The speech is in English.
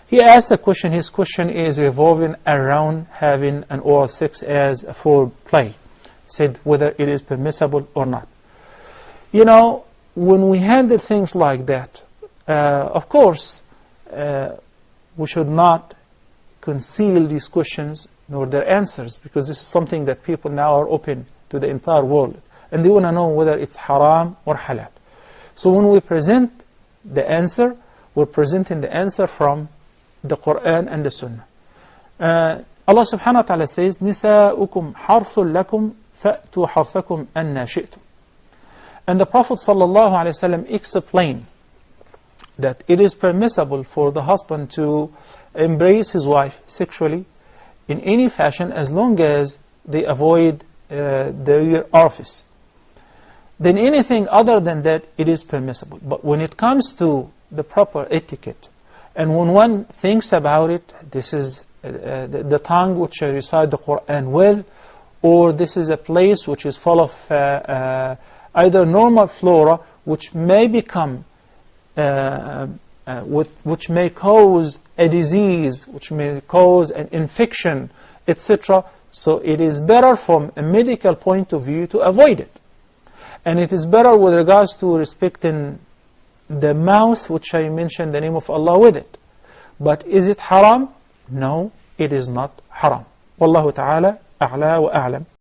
He asked a question. His question is revolving around having an oral sex as a foreplay. He said whether it is permissible or not. You know, when we handle things like that, of course, we should not conceal these questions nor their answers, because this is something that people now are open to the entire world, and they want to know whether it's haram or halal. So when we present the answer, we're presenting the answer from the Quran and the Sunnah. Allah subhanahu wa ta'ala says, نِسَاؤُكُمْ حَرْثٌ لَكُمْ فَأْتُوا حَرْثَكُمْ أَنَّا شِئْتُمْ. And the Prophet sallallahu alaihi wasallam explained that it is permissible for the husband to embrace his wife sexually in any fashion as long as they avoid their orifice. Then anything other than that, it is permissible. But when it comes to the proper etiquette, and when one thinks about it, this is the tongue which I recite the Quran with, or this is a place which is full of either normal flora, which may become, which may cause a disease, which may cause an infection, etc. So it is better from a medical point of view to avoid it. And it is better with regards to respecting the mouth, which I mentioned the name of Allah with it. But is it haram? No, it is not haram. Wallahu ta'ala a'la wa a'lam.